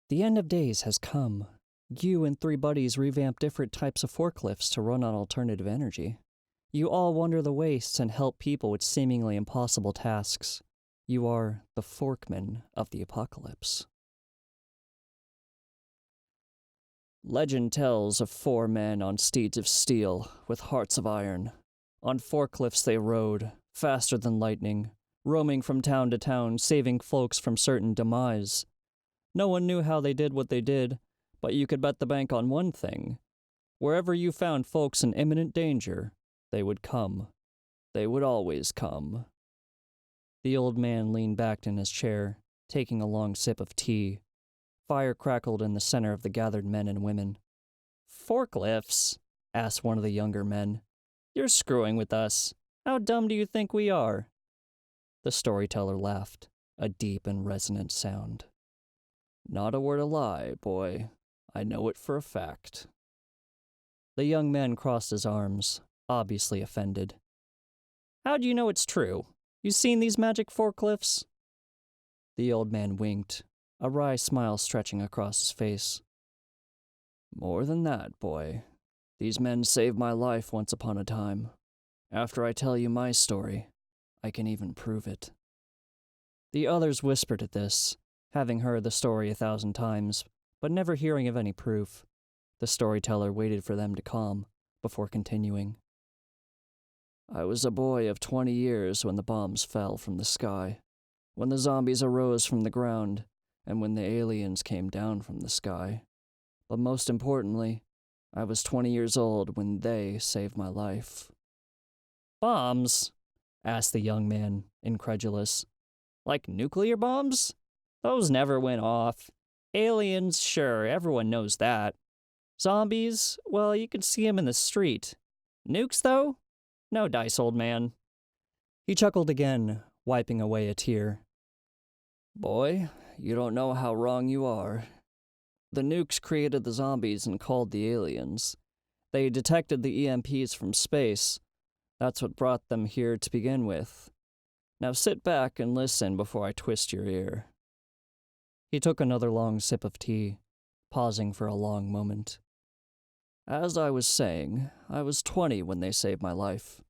The end of days has come. You and 3 buddies revamp different types of forklifts to run on alternative energy. You all wander the wastes and help people with seemingly impossible tasks. You are the forkmen of the apocalypse. Legend tells of 4 men on steeds of steel, with hearts of iron. On forklifts they rode, faster than lightning, roaming from town to town, saving folks from certain demise. No one knew how they did what they did, but you could bet the bank on one thing. Wherever you found folks in imminent danger, they would come. They would always come. The old man leaned back in his chair, taking a long sip of tea. Fire crackled in the center of the gathered men and women. "Forklifts?" asked one of the younger men. "You're screwing with us. How dumb do you think we are?" The storyteller laughed, a deep and resonant sound. "Not a word of lie, boy. I know it for a fact." The young man crossed his arms, obviously offended. "How do you know it's true? You seen these magic forklifts?" The old man winked, a wry smile stretching across his face. "More than that, boy. These men saved my life once upon a time. After I tell you my story, I can even prove it." The others whispered at this, having heard the story 1,000 times, but never hearing of any proof. The storyteller waited for them to calm, before continuing. "I was a boy of 20 years when the bombs fell from the sky, when the zombies arose from the ground, and when the aliens came down from the sky. But most importantly, I was 20 years old when they saved my life." "Bombs?" asked the young man, incredulous. "Like nuclear bombs? Those never went off. Aliens, sure, everyone knows that. Zombies, well, you can see 'em in the street. Nukes, though? No dice, old man." He chuckled again, wiping away a tear. "Boy, you don't know how wrong you are. The nukes created the zombies and called the aliens. They detected the EMPs from space. That's what brought them here to begin with. Now sit back and listen before I twist your ear." He took another long sip of tea, pausing for a long moment. "As I was saying, I was 20 when they saved my life.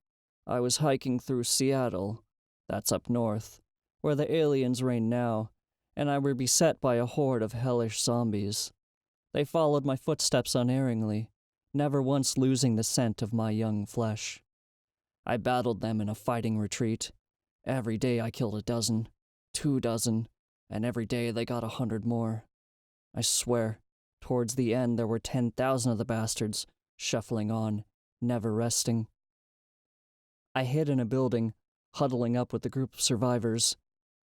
I was hiking through Seattle, that's up north, where the aliens reign now, and I were beset by a horde of hellish zombies. They followed my footsteps unerringly, never once losing the scent of my young flesh. I battled them in a fighting retreat. Every day I killed 12, 2 dozen, and every day they got 100 more. I swear, towards the end there were 10,000 of the bastards, shuffling on, never resting. I hid in a building, huddling up with the group of survivors.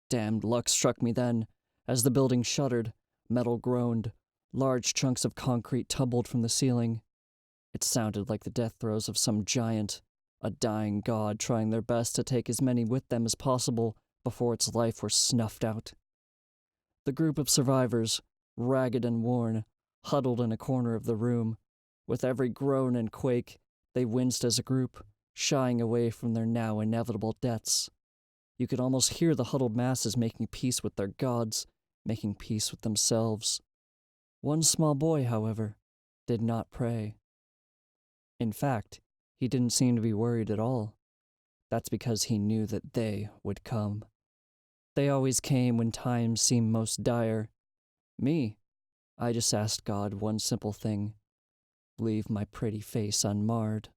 Damned luck struck me then. As the building shuddered, metal groaned, large chunks of concrete tumbled from the ceiling. It sounded like the death throes of some giant, a dying god trying their best to take as many with them as possible before its life were snuffed out. The group of survivors, ragged and worn, huddled in a corner of the room. With every groan and quake, they winced as a group, shying away from their now inevitable deaths. You could almost hear the huddled masses making peace with their gods, making peace with themselves. One small boy, however, did not pray. In fact, he didn't seem to be worried at all. That's because he knew that they would come. They always came when times seemed most dire. Me, I just asked God one simple thing: leave my pretty face unmarred.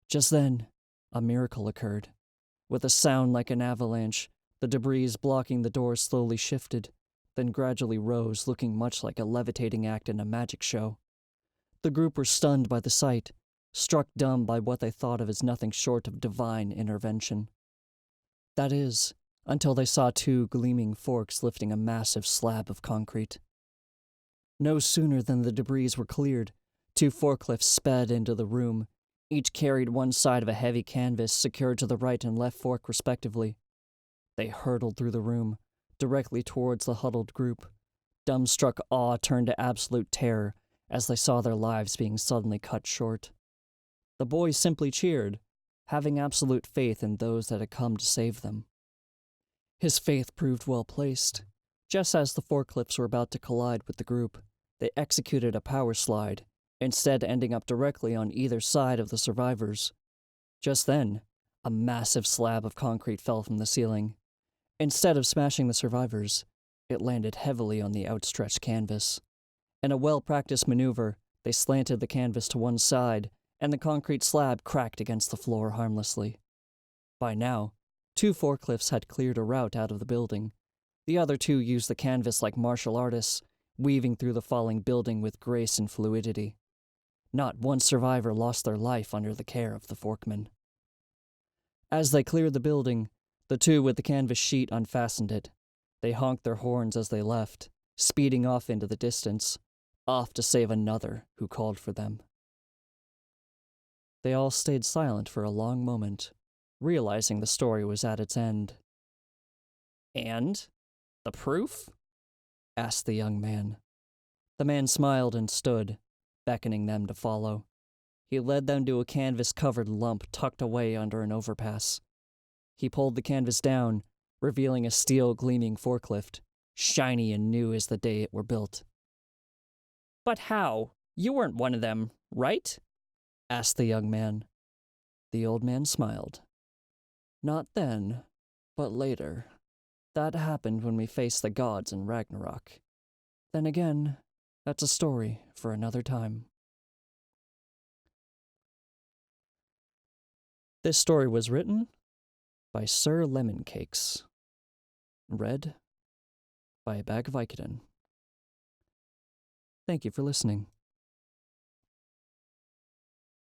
Just then, a miracle occurred. With a sound like an avalanche, the debris blocking the door slowly shifted, then gradually rose, looking much like a levitating act in a magic show. The group were stunned by the sight, struck dumb by what they thought of as nothing short of divine intervention. That is, until they saw 2 gleaming forks lifting a massive slab of concrete. No sooner than the debris were cleared, 2 forklifts sped into the room. Each carried one side of a heavy canvas secured to the right and left fork respectively. They hurtled through the room, directly towards the huddled group. Dumbstruck awe turned to absolute terror as they saw their lives being suddenly cut short. The boys simply cheered, having absolute faith in those that had come to save them. His faith proved well placed. Just as the forklifts were about to collide with the group, they executed a power slide, instead ending up directly on either side of the survivors. Just then, a massive slab of concrete fell from the ceiling. Instead of smashing the survivors, it landed heavily on the outstretched canvas. In a well-practiced maneuver, they slanted the canvas to one side, and the concrete slab cracked against the floor harmlessly. By now, 2 forklifts had cleared a route out of the building. The other 2 used the canvas like martial artists, weaving through the falling building with grace and fluidity. Not one survivor lost their life under the care of the forkmen. As they cleared the building, the 2 with the canvas sheet unfastened it. They honked their horns as they left, speeding off into the distance, off to save another who called for them. They all stayed silent for a long moment, realizing the story was at its end. "And? The proof?" asked the young man. The man smiled and stood, beckoning them to follow. He led them to a canvas-covered lump tucked away under an overpass. He pulled the canvas down, revealing a steel-gleaming forklift, shiny and new as the day it were built. "But how? You weren't one of them, right?" asked the young man. The old man smiled. "Not then, but later. That happened when we faced the gods in Ragnarok. Then again, that's a story for another time." This story was written by Sir Lemon Cakes. Read by a bag of Vicodin. Thank you for listening.